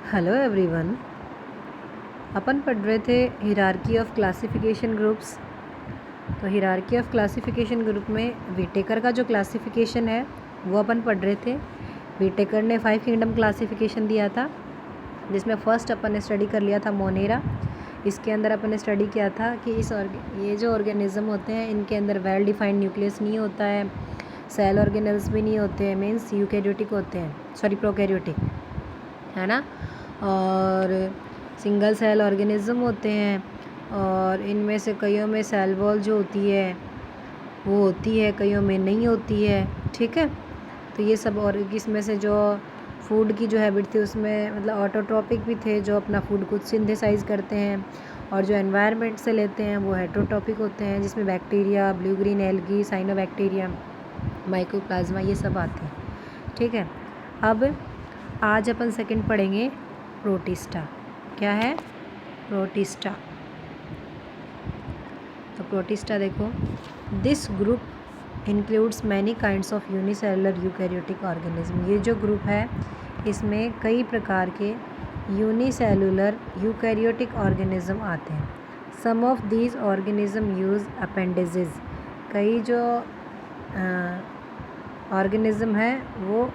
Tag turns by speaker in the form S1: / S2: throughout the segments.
S1: Hello everyone. अपन पढ़ रहे थे हिरार्की ऑफ क्लासिफिकेशन ग्रुप्स। तो हिरार्की ऑफ क्लासिफिकेशन ग्रुप में व्हिटेकर का जो क्लासिफिकेशन है वो अपन पढ़ रहे थे। व्हिटेकर ने 5 किंगडम क्लासिफिकेशन दिया था, जिसमें फर्स्ट अपन ने स्टडी कर लिया था मोनेरा। इसके अंदर अपन ने स्टडी किया था कि ये जो ऑर्गेनिज्म होते हैं इनके अंदर वेल डिफाइंड न्यूक्लियस नहीं होता है, सेल ऑर्गेनल्स भी नहीं होते हैं, मीन्स यूकैरियोटिक होते हैं, सॉरी प्रोकैरियोटिक, है ना। और सिंगल सेल ऑर्गेनिज्म होते हैं, और इनमें से कईयों में सेल वॉल जो होती है वो होती है, कईयों में नहीं होती है। ठीक है, तो ये सब। और इसमें से जो फूड की जो हैबिट थी उसमें मतलब ऑटोट्रॉपिक भी थे, जो अपना फूड खुद सिंथेसाइज करते हैं, और जो एनवायरनमेंट से लेते हैं वो हेटरोट्रॉपिक होते हैं, जिसमें bacteria, blue green algae, cyanobacteria, mycoplasma ये सब आते हैं। ठीक है, अब आज अपन सेकंड पढ़ेंगे प्रोटिस्टा। क्या है? प्रोटिस्टा। तो प्रोटिस्टा देखो, this group includes many kinds of unicellular eukaryotic organism. ये जो ग्रुप है इसमें कई प्रकार के यूनिसेलुलर यूकैरियोटिक ऑर्गेनिज्म आते हैं। Some of these organism use appendages. कई जो ऑर्गेनिज्म है वो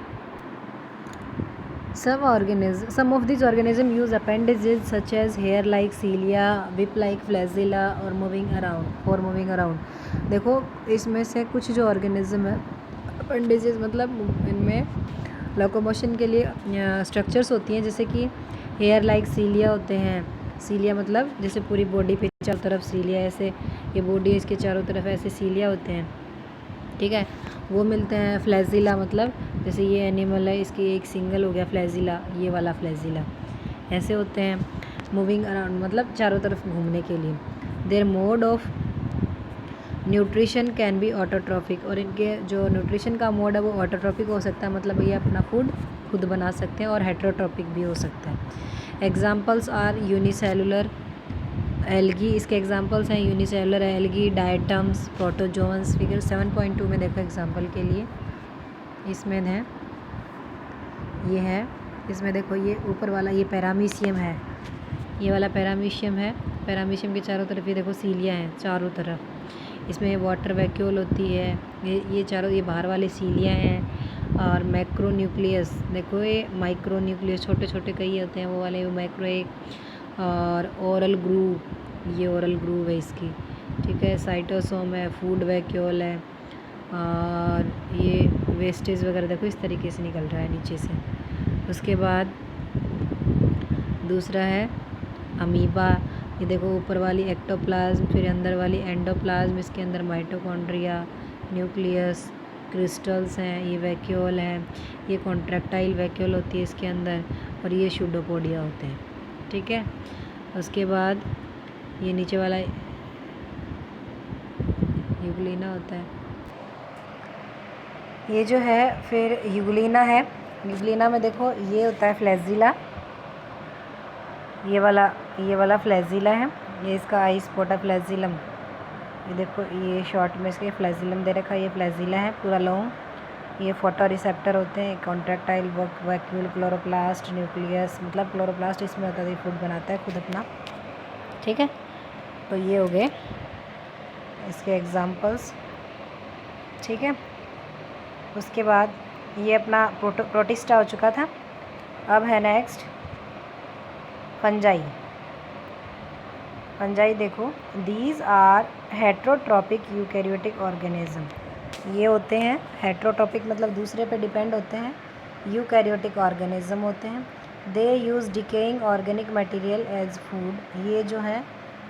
S1: some of these organisms use appendages such as hair-like cilia, whip-like flagella और moving around। देखो, इसमें से कुछ जो ऑर्गेनिज्म है, अपेंडेजेस मतलब इनमें लोकोमोशन के लिए स्ट्रक्चर्स होती हैं, जैसे कि हेयर लाइक सीलिया होते हैं। सीलिया मतलब जैसे पूरी बॉडी पे चारों तरफ सीलिया, ऐसे ये बॉडी इसके चारों तरफ ऐसे सीलिया होते हैं। ठीक है, वो मिलते हैं। फ्लैजिला मतलब जैसे ये एनिमल है, इसकी एक सिंगल हो गया फ्लैजिला, ये वाला फ्लैजिला, ऐसे होते हैं। मूविंग अराउंड मतलब चारों तरफ घूमने के लिए। Their mode of nutrition can be autotrophic. और इनके जो न्यूट्रिशन का मोड है वो ऑटोट्रॉपिक हो सकता है, मतलब ये अपना फूड खुद बना सकते हैं, और हेटरोट्रॉपिक भी हो सकता है। Examples are unicellular algae. इसके एग्जांपल्स हैं unicellular algae, diatoms, protozoans. Figure 7.2 में देखो एग्जांपल के लिए, इसमें है ये है, इसमें देखो ये ऊपर वाला ये पैरामीशियम है, ये वाला पैरामीशियम है। पैरामीशियम के चारों तरफ ये देखो सीलिया हैं चारों तरफ। इसमें वाटर वैक्यूल होती है, ये चारों, ये बाहर वाले सीलिया हैं। और मैक्रो न्यूक्लियस देखो, ये माइक्रो न्यूक्लियस छोटे छोटे कई होते हैं, वो वाले वो मैक्रो एक। और ओरल ग्रूव, ये ओरल ग्रूव है इसकी। ठीक है, साइटोसोम है, फूड वैक्यूल है, और ये वेस्टेज वगैरह देखो इस तरीके से निकल रहा है नीचे से। उसके बाद दूसरा है अमीबा। ये देखो ऊपर वाली एक्टोप्लाज्म, फिर अंदर वाली एंडोप्लाज्म, इसके अंदर माइटोकॉन्ड्रिया, न्यूक्लियस, क्रिस्टल्स हैं, ये वैक्यूल हैं, ये कॉन्ट्रैक्टाइल वैक्यूल होती है इसके अंदर, और ये सूडोपोडिया होते हैं। ठीक है, उसके बाद ये नीचे वाला यूग्लिना होता है, ये जो है फिर यूग्लिना है। यूग्लिना में देखो ये होता है फ्लैजिला, ये वाला फ्लैजिला है, ये इसका आई स्पोटा फ्लैजिलम। ये देखो ये शॉर्ट में इसके फ्लैजिलम दे रखा है, ये फ्लैजिला है पूरा लॉन्ग। ये फोटो रिसेप्टर होते हैं, कॉन्ट्रैक्टाइल वैक्यूल, क्लोरोप्लास्ट, न्यूक्लियस, मतलब क्लोरोप्लास्ट इसमें होता है, ये फूड बनाता है खुद अपना। ठीक है, तो ये हो गए इसके एग्जांपल्स। ठीक है, उसके बाद ये अपना प्रोटिस्टा हो चुका था। अब है नेक्स्ट फंजाई। फंजाई देखो, these are heterotrophic eukaryotic organism. ये होते हैं हेट्रोट्रॉपिक मतलब दूसरे पे डिपेंड होते हैं, यूकैरियोटिक ऑर्गेनिज्म होते हैं। They use decaying organic material as food. ये जो है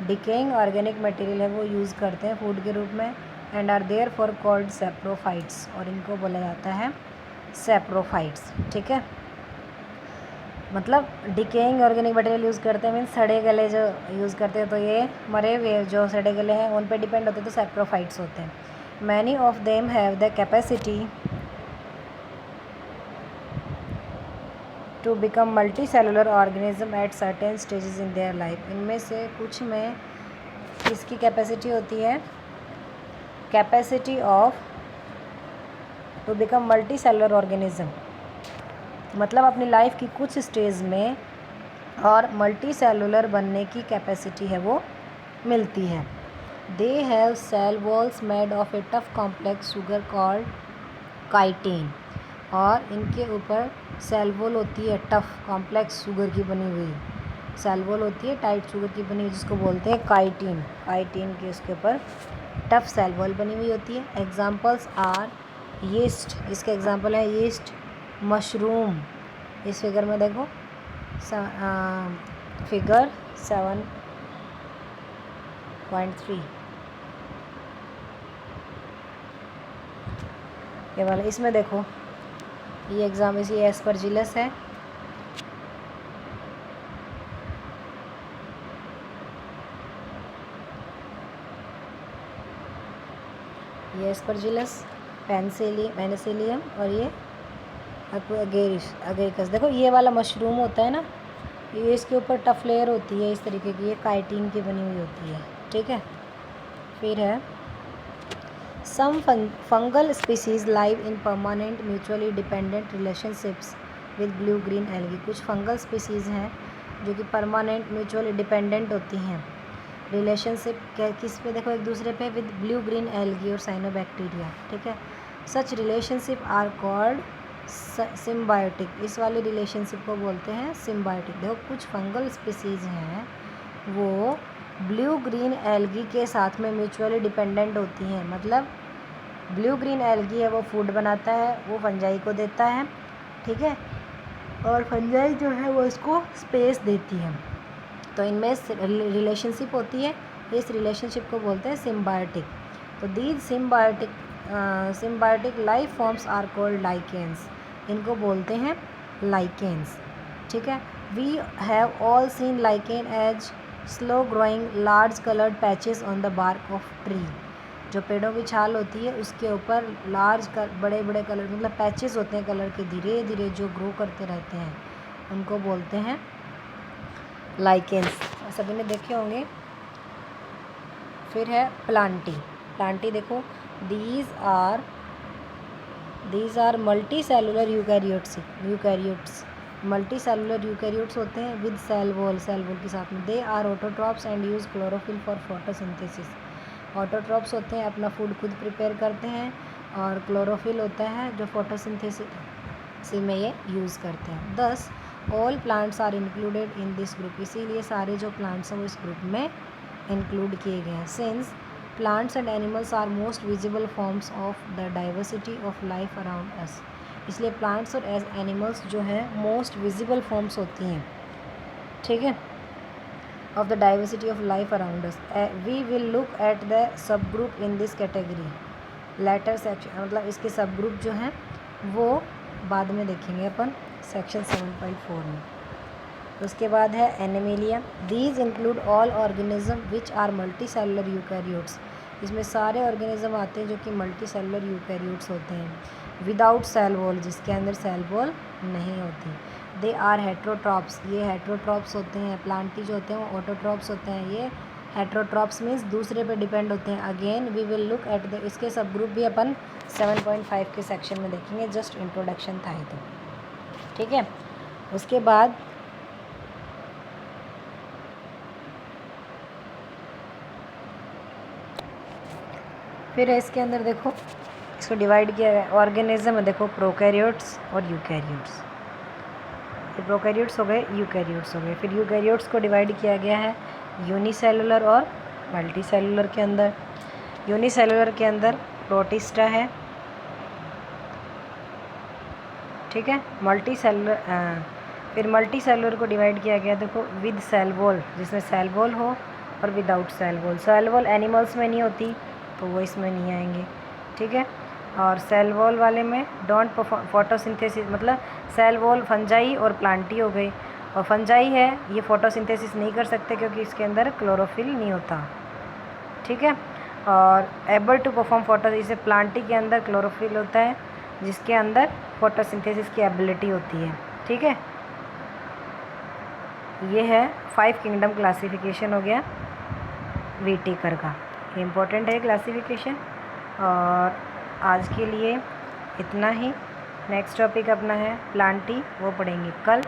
S1: डिकेइंग ऑर्गेनिक मटेरियल है वो यूज़ करते हैं फूड के रूप में। And are therefore called saprophytes, और इनको बोला जाता है सेप्रोफाइट्स। ठीक है, मतलब डिकेइंग ऑर्गेनिक मटेरियल यूज़ करते हैं, मीन्स सड़े गले जो यूज़ करते हैं, तो ये मरे हुए जो सड़े गले हैं उन पे डिपेंड होते हैं, तो सेप्रोफाइट्स होते हैं। Many of them have the capacity to become multicellular organism at certain stages in their life. इनमें से कुछ में इसकी कैपेसिटी होती है, capacity of to become multicellular organism, मतलब अपनी लाइफ की कुछ स्टेज में और मल्टी सेलुलर बनने की कैपेसिटी है वो मिलती है। They have cell walls made of a tough complex sugar called chitin, और इनके ऊपर सेल वॉल होती है टफ कॉम्प्लेक्स शुगर की बनी हुई, सेल वॉल होती है टाइट शुगर की बनी हुई जिसको बोलते हैं काइटिन। काइटिन के उसके ऊपर टफ सेल वॉल बनी हुई होती है। एग्जांपल्स आर यीस्ट, इसके एग्जांपल है यीस्ट, मशरूम। इस फिगर में देखो फिगर 7.3 ये वाला, इसमें देखो ये एग्जाम इसी एस्परजिलस है, ये एस्परजिलस, पेनिसिलियम और ये अगेरिकस। देखो ये वाला मशरूम होता है ना, ये इसके ऊपर टफ लेयर होती है इस तरीके की, ये काइटिन की बनी हुई होती है, ठीक है। फिर है some fungal species live in permanent mutually dependent relationships with blue green algae. कुछ फंगल स्पीसीज हैं जो कि परमानेंट म्यूचुअली डिपेंडेंट होती हैं, रिलेशनशिप किस पे, देखो एक दूसरे पे, विद ब्लू ग्रीन एल्गी और साइनोबैक्टीरिया, ठीक है। Such relationship are called symbiotic, इस वाली रिलेशनशिप को बोलते हैं सिम्बायोटिक। देखो कुछ फंगल स्पीसीज हैं वो ब्लू ग्रीन एल्गी के साथ में म्यूचुअली डिपेंडेंट होती हैं, मतलब ब्लू ग्रीन एल्गी है वो फूड बनाता है, वो फंजाई को देता है, ठीक है, और फंजाई जो है वो इसको स्पेस देती है, तो इनमें रिलेशनशिप होती है, इस रिलेशनशिप को बोलते हैं सिम्बायोटिक। तो these symbiotic life forms are called lichens, इनको बोलते हैं लाइकेंस, ठीक है। We have all seen lichen as slow growing large coloured patches on the bark of tree, जो पेड़ों की छाल होती है उसके ऊपर बड़े बड़े कलर, मतलब पैचेस होते हैं कलर के, धीरे धीरे जो ग्रो करते रहते हैं उनको बोलते हैं लाइकेंस, सभी ने देखे होंगे। फिर है प्लांटी। प्लांटी देखो these are multicellular eukaryotes, multicellular eukaryotes होते हैं विद सेल वॉल के साथ में। They are autotrophs and use chlorophyll for photosynthesis, autotrophs होते हैं अपना फूड खुद प्रिपेयर करते हैं, और क्लोरोफिल होता है जो फोटोसिंथेसिस में ये यूज़ करते हैं। These all plants are included in this group, इसीलिए सारे जो प्लांट्स हैं वो इस ग्रुप में इंक्लूड किए गए हैं। Since plants and animals are most visible forms of the diversity of life around us, इसलिए प्लांट्स और एनिमल्स जो हैं मोस्ट विजिबल फॉर्म्स होती हैं, ठीक है, of the diversity of life around us. We will look at the subgroup in this category later section, मतलब इसके सब ग्रुप जो हैं वो बाद में देखेंगे अपन सेक्शन 7.4 में। उसके बाद है Animalia. These include all organism which are multicellular eukaryotes, इसमें सारे ऑर्गेनिज्म आते हैं जो कि मल्टी सेलुलर यूकैरियोट्स होते हैं, विदाउट सेल वॉल, जिसके अंदर सेल वॉल नहीं होती। दे आर हेट्रोट्रॉप्स, ये हेट्रोट्रॉप्स होते हैं। प्लांटी जो होते हैं वो ऑटोट्रॉप्स होते हैं, ये हेट्रोट्रॉप्स मीन्स दूसरे पे डिपेंड होते हैं। Again we will look at the, इसके सब ग्रुप भी अपन 7.5 के सेक्शन में देखेंगे, जस्ट इंट्रोडक्शन था ये तो, ठीक है। उसके बाद फिर इसके अंदर देखो इसको डिवाइड किया गया ऑर्गेनिज्म में, देखो प्रोकैरियोट्स और यूकैरियोट्स, ये प्रोकैरियोट्स हो गए, यूकैरियोट्स हो गए। फिर यूकैरियोट्स को डिवाइड किया गया है यूनिसेलुलर और मल्टी सेलुलर के अंदर। यूनिसेलुलर के अंदर प्रोटिस्टा है, ठीक है। मल्टी सेलुलर, फिर मल्टी सेलुलर को डिवाइड किया गया देखो विद सेल वॉल, जिसमें सेल वॉल हो, और without cell wall. Cell wall animals में नहीं होती तो वो इसमें नहीं आएंगे, ठीक है। और सेल वॉल वाले में डोंट परफॉर्म फोटोसिंथेसिस, मतलब सेल वॉल फंजाई और प्लांटी हो गई, और फंजाई है ये फोटोसिंथेसिस नहीं कर सकते क्योंकि इसके अंदर क्लोरोफिल नहीं होता, ठीक है। और एबल टू परफॉर्म फोटो, जैसे प्लांटी के अंदर क्लोरोफिल होता है जिसके अंदर फोटोसिंथेसिस की एबिलिटी होती है, ठीक है। ये है 5 किंगडम क्लासिफिकेशन हो गया व्हिटेकर का, ये इम्पोर्टेंट है क्लासिफिकेशन। और आज के लिए इतना ही। नेक्स्ट टॉपिक अपना है प्लांटी, वो पढ़ेंगे कल।